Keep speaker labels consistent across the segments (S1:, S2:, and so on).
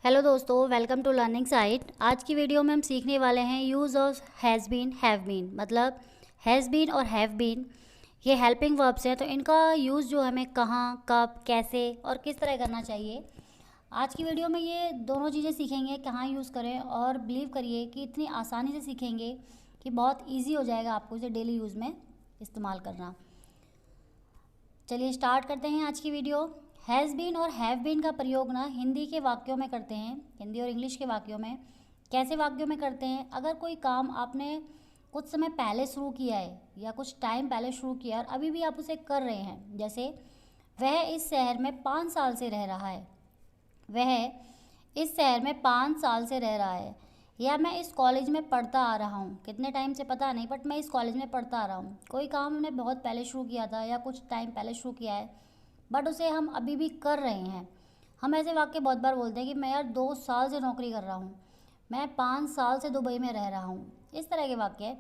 S1: Hello दोस्तों, welcome to learning site. आज की वीडियो में हम सीखने वाले हैं use of has been, have been. मतलब हैज़ बीन और हैव बीन ये हेल्पिंग वर्ब्स हैं, तो इनका यूज़ जो हमें कहाँ, कब, कैसे और किस तरह करना चाहिए। आज की वीडियो में ये दोनों चीज़ें सीखेंगे, कहाँ यूज़ करें, और बिलीव करिए कि इतनी आसानी से सीखेंगे कि बहुत ईजी हो जाएगा आपको इसे डेली यूज़ में इस्तेमाल करना। चलिए स्टार्ट करते हैं आज की वीडियो। हैज़ बीन और हैव बीन का प्रयोग ना हिंदी के वाक्यों में करते हैं, हिंदी और इंग्लिश के वाक्यों में। कैसे वाक्यों में करते हैं? अगर कोई काम आपने कुछ समय पहले शुरू किया है या कुछ टाइम पहले शुरू किया और अभी भी आप उसे कर रहे हैं, जैसे वह इस शहर में 5 साल से रह रहा है, वह इस शहर में 5 साल से रह रहा है, या मैं इस कॉलेज में पढ़ता आ रहा हूँ। कितने टाइम से पता नहीं, बट मैं इस कॉलेज में पढ़ता आ रहा हूँ। कोई काम हमने बहुत पहले शुरू किया था या कुछ टाइम पहले शुरू किया है, बट उसे हम अभी भी कर रहे हैं। हम ऐसे वाक्य बहुत बार बोलते हैं कि मैं यार 2 साल से नौकरी कर रहा हूँ, मैं 5 साल से दुबई में रह रहा हूँ। इस तरह के वाक्य।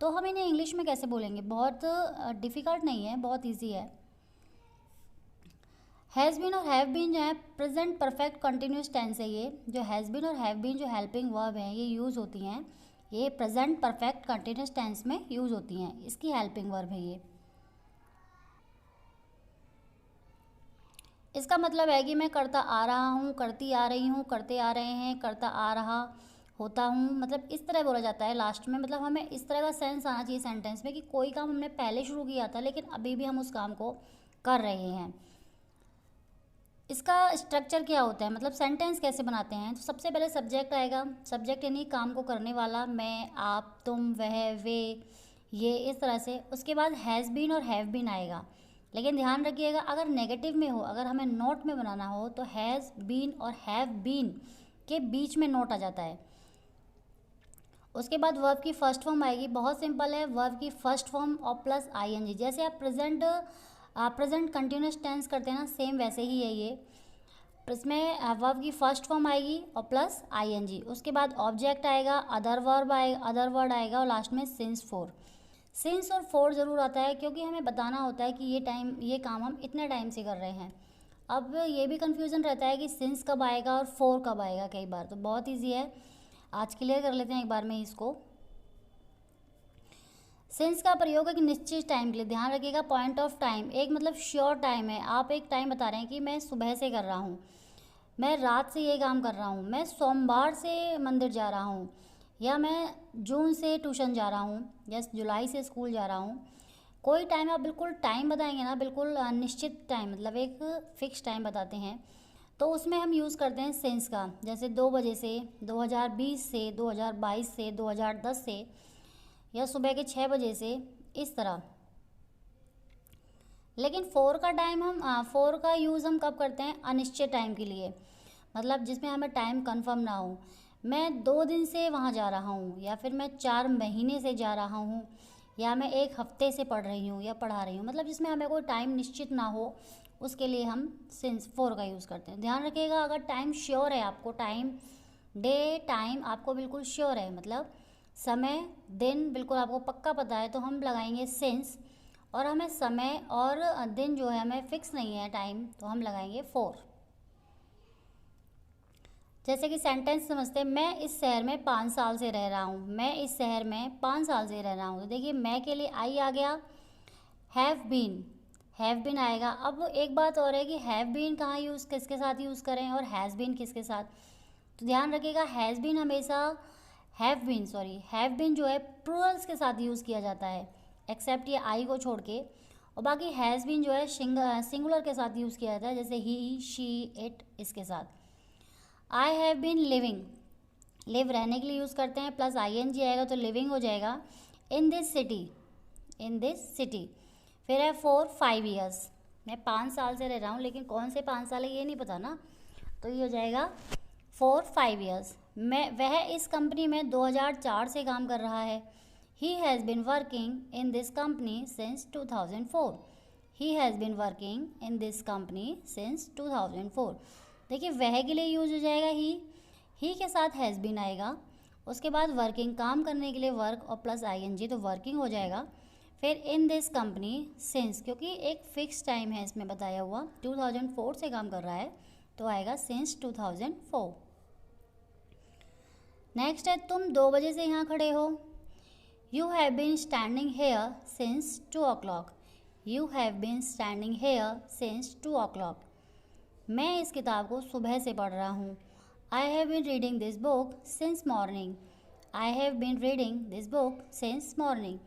S1: तो हम इन्हें इंग्लिश में कैसे बोलेंगे? बहुत डिफ़िकल्ट नहीं है, बहुत ईजी है। हैज़ बीन और हैव बीन जो है प्रेजेंट परफेक्ट कंटिन्यूस टेंस है। ये जो हैज़ बीन और हैव बीन जो हेल्पिंग वर्ब हैं ये यूज़ होती हैं, ये प्रेजेंट परफेक्ट कंटिन्यूस टेंस में यूज़ होती हैं। इसकी हेल्पिंग वर्ब है ये। इसका मतलब है कि मैं करता आ रहा हूँ, करती आ रही हूँ, करते आ रहे हैं, करता आ रहा होता हूँ। मतलब इस तरह बोला जाता है लास्ट में। मतलब हमें इस तरह का सेंस आना चाहिए सेंटेंस में कि कोई काम हमने पहले शुरू किया था लेकिन अभी भी हम उस काम को कर रहे हैं। इसका स्ट्रक्चर क्या होता है, मतलब सेंटेंस कैसे बनाते हैं? तो सबसे पहले सब्जेक्ट आएगा। सब्जेक्ट यानी काम को करने वाला, मैं, आप, तुम, वह, वे, ये, इस तरह से। उसके बाद हैज़ बीन और हैव बीन आएगा। लेकिन ध्यान रखिएगा, अगर नेगेटिव में हो, अगर हमें नोट में बनाना हो तो हैज़ बीन और हैव बीन के बीच में नोट आ जाता है। उसके बाद वर्ब की फर्स्ट फॉर्म आएगी। बहुत सिंपल है, वर्ब की फर्स्ट फॉर्म और प्लस आईएनजी। जैसे आप प्रेजेंट कंटिन्यूस टेंस करते हैं ना, सेम वैसे ही है ये। इसमें वर्ब की फर्स्ट फॉर्म आएगी और प्लस आईएनजी। उसके बाद ऑब्जेक्ट आएगा, अदर वर्ब आएगा, अदर वर्ड आएगा, और लास्ट में सिंस फोर। सिंस और फोर ज़रूर आता है क्योंकि हमें बताना होता है कि ये काम हम इतने टाइम से कर रहे हैं। अब ये भी कंफ्यूजन रहता है कि सिंस कब आएगा और फोर कब आएगा कई बार। तो बहुत ईजी है, आज क्लियर कर लेते हैं एक बार में इसको। सिंस का प्रयोग एक निश्चित टाइम के लिए, ध्यान रखिएगा, पॉइंट ऑफ टाइम, एक मतलब श्योर टाइम है। आप एक टाइम बता रहे हैं कि मैं सुबह से कर रहा हूँ, मैं रात से ये काम कर रहा हूँ, मैं सोमवार से मंदिर जा रहा हूँ, या मैं जून से ट्यूशन जा रहा हूँ, या जुलाई से स्कूल जा रहा हूँ। कोई टाइम आप बिल्कुल टाइम बताएंगे ना, बिल्कुल निश्चित टाइम, मतलब एक फ़िक्स टाइम बताते हैं, तो उसमें हम यूज़ करते हैं सिंस का। जैसे 2 बजे से, 2020 से, 2022 से, 2010 से, या सुबह के 6 बजे से, इस तरह। लेकिन फोर का यूज़ हम कब करते हैं? अनिश्चित टाइम के लिए, मतलब जिसमें हमें टाइम कंफर्म ना हो। मैं 2 दिन से वहाँ जा रहा हूँ, या फिर मैं 4 महीने से जा रहा हूँ, या मैं 1 हफ्ते से पढ़ रही हूँ या पढ़ा रही हूँ। मतलब जिसमें हमें कोई टाइम निश्चित ना हो, उसके लिए हम सिंस फोर का यूज़ करते हैं। ध्यान रखिएगा, अगर टाइम श्योर है आपको, टाइम आपको बिल्कुल श्योर है, मतलब समय, दिन बिल्कुल आपको पक्का पता है, तो हम लगाएंगे सिंस। और हमें समय और दिन जो है हमें फिक्स नहीं है टाइम, तो हम लगाएंगे फोर। जैसे कि सेंटेंस समझते हैं, मैं इस शहर में 5 साल से रह रहा हूँ, मैं इस शहर में 5 साल से रह रहा हूँ। तो देखिए, मैं के लिए आई आ गया, हैव बीन आएगा। अब एक बात और है कि हैव बीन कहाँ यूज़, किसके साथ यूज़ करें, और हैज़ बीन किसके साथ। तो ध्यान रखिएगा, हैव बीन जो है प्लूरल्स के साथ यूज़ किया जाता है, एक्सेप्ट ये आई को छोड़ के। और बाकी हैज़ बीन जो है सिंगुलर के साथ यूज़ किया जाता है, जैसे ही, शी, इट, इसके साथ। I have been living, live रहने के लिए यूज़ करते हैं, प्लस आई एन जी आएगा तो लिविंग हो जाएगा। In this city. फिर है फॉर 5 ईयर्स, मैं 5 साल से रह रहा हूँ, लेकिन कौन से 5 साल है ये नहीं पता ना, तो ये हो जाएगा फॉर 5 ईयर्स। वह इस कंपनी में 2004 से काम कर रहा है। He has been working in this company since 2004। He has been working in this company since 2004। देखिए, वह के लिए यूज हो जाएगा ही के साथ हैज़ बीन आएगा। उसके बाद वर्किंग, काम करने के लिए वर्क और प्लस आईएनजी, तो वर्किंग हो जाएगा। फिर इन दिस कंपनी सिंस, क्योंकि एक फ़िक्स टाइम है इसमें बताया हुआ, 2004 से काम कर रहा है, तो आएगा सिंस 2004। नेक्स्ट है तुम 2 बजे से यहाँ खड़े हो। You have been standing here since 2 o'clock। You have been standing here since 2 o'clock। मैं इस किताब को सुबह से पढ़ रहा हूँ। I have been reading this book since morning. I have been reading this book since morning.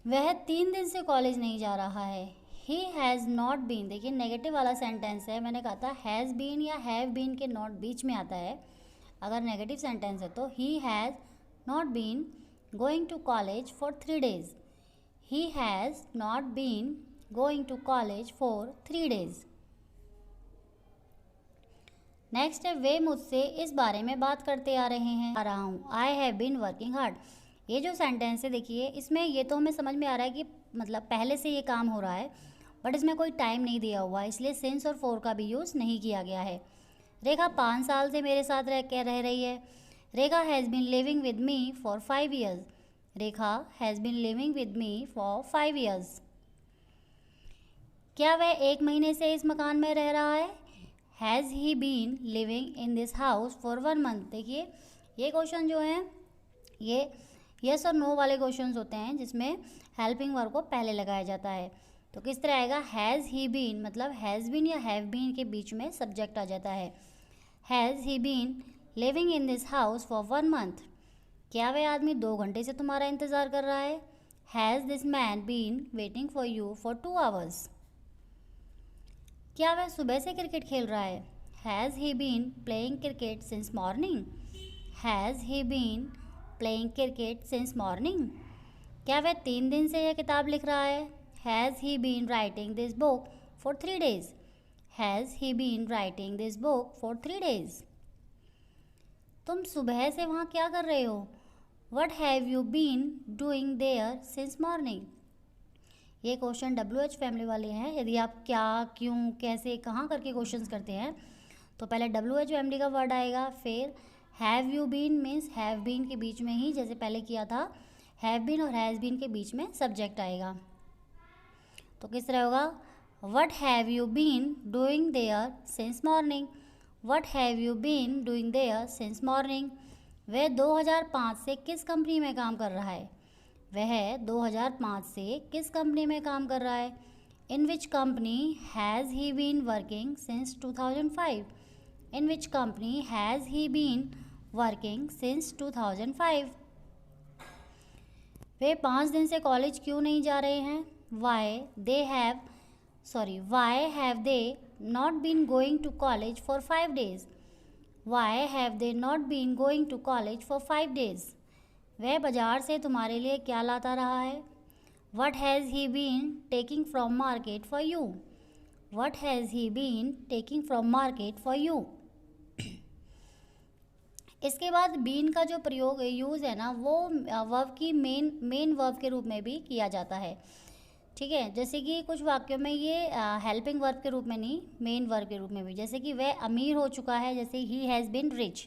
S1: वह 3 दिन से कॉलेज नहीं जा रहा है। ही हैज़ नॉट बीन, देखिए नेगेटिव वाला सेंटेंस है, मैंने कहा था हैज़ बीन या हैव बीन के नॉट बीच में आता है। अगर नेगेटिव सेंटेंस है तो he has not been going to college for 3 days। He has not been going to college for 3 days। Next है वे मुझसे इस बारे में बात करते आ रहा हूँ। I have been working hard. ये जो सेंटेंस है देखिए, इसमें ये तो हमें समझ में आ रहा है कि मतलब पहले से ये काम हो रहा है, बट इसमें कोई टाइम नहीं दिया हुआ है, इसलिए सिंस और फॉर का भी यूज़ नहीं किया गया है। रेखा 5 साल से मेरे साथ रह रही है। Rekha has been living with me for 5 years। Rekha has been living with me for 5 years। क्या वह 1 महीने से इस मकान में रह रहा है। Has he been living in this house for 1 month। देखिए ये क्वेश्चन जो है ये यस और नो वाले क्वेश्चंस होते हैं, जिसमें हेल्पिंग वर्ब को पहले लगाया जाता है। तो किस तरह आएगा, हैज़ ही बीन, मतलब हैज़ बीन या हैव बीन के बीच में सब्जेक्ट आ जाता है। Has he been living in this house for 1 month। क्या वह आदमी 2 घंटे से तुम्हारा इंतज़ार कर रहा है। Has this man been waiting for you for 2 hours। क्या वह सुबह से क्रिकेट खेल रहा है। Has he been playing cricket since morning. Has he been playing cricket since morning. क्या वह 3 दिन से यह किताब लिख रहा है। Has he been writing this book for 3 days। Has he been writing this book for 3 days। तुम सुबह से वहाँ क्या कर रहे हो। What have you been doing there since morning. ये क्वेश्चन WH फैमिली वाले हैं। यदि आप क्या, क्यों, कैसे, कहाँ करके क्वेश्चंस करते हैं तो पहले WH फैमिली का वर्ड आएगा, फिर have you been means have been के बीच में ही, जैसे पहले किया था, हैव बीन और हैज़ बीन के बीच में सब्जेक्ट आएगा। तो किस तरह होगा, what have you been doing there since morning. What have you been doing there since morning. वह 2005 से किस कंपनी में काम कर रहा है। वह 2005 से किस कंपनी में काम कर रहा है। In which company has he been working since 2005। In which company has he been working since 2005। वे 5 दिन से कॉलेज क्यों नहीं जा रहे हैं। Why have they not been going to college for 5 days। Why have they not been going to college for 5 days। वह बाजार से तुम्हारे लिए क्या लाता रहा है। What has he been taking from market for you. What has he been taking from market for you. इसके बाद बीन का जो प्रयोग यूज़ है ना, वो वर्ब की मेन वर्ब के रूप में भी किया जाता है। ठीक है, जैसे कि कुछ वाक्यों में ये हेल्पिंग वर्ब के रूप में नहीं, मेन वर्ब के रूप में भी, जैसे कि वह अमीर हो चुका है, जैसे ही हैज़ बीन रिच।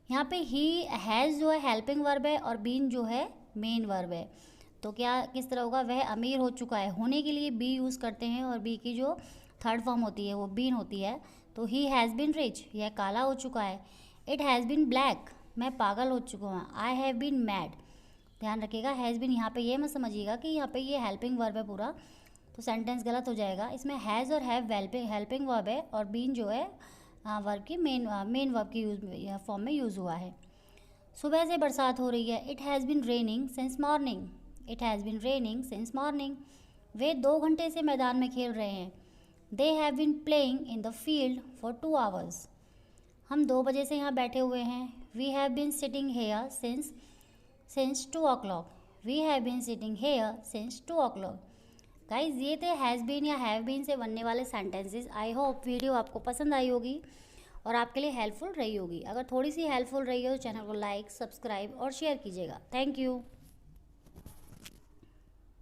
S1: यहाँ पे ही हैज़ जो है हेल्पिंग वर्ब है और बीन जो है मेन वर्ब है। तो क्या किस तरह होगा, वह अमीर हो चुका है, होने के लिए बी यूज़ करते हैं और बी की जो थर्ड फॉर्म होती है वो बीन होती है। तो ही हैज़ बीन रिच, यह काला हो चुका है। इट हैज़ बीन ब्लैक, मैं पागल हो चुका हूँ। आई हैव बीन मैड, ध्यान रखिएगा हैज़ बीन यहाँ पे ये मत समझिएगा कि यहाँ पे ये हेल्पिंग वर्ब है पूरा, तो सेंटेंस गलत हो जाएगा। इसमें हैज़ और हैव हेल्पिंग वर्ब है और बीन जो है वर्ब की मेन वर्ब की फॉर्म में यूज़ हुआ है। सुबह से बरसात हो रही है। It has been raining since morning. It has been raining since morning. वे 2 घंटे से मैदान में खेल रहे हैं। They have been playing in the field for 2 hours। हम 2 बजे से यहाँ बैठे हुए हैं। We have been sitting here since 2 o'clock। We have been sitting here since 2 o'clock। Guys ये थे हैज़ बीन या हैव बीन से बनने वाले सेंटेंसेस। आई होप वीडियो आपको पसंद आई होगी और आपके लिए हेल्पफुल रही होगी। अगर थोड़ी सी हेल्पफुल रही हो तो चैनल को लाइक, सब्सक्राइब और शेयर कीजिएगा। Thank you.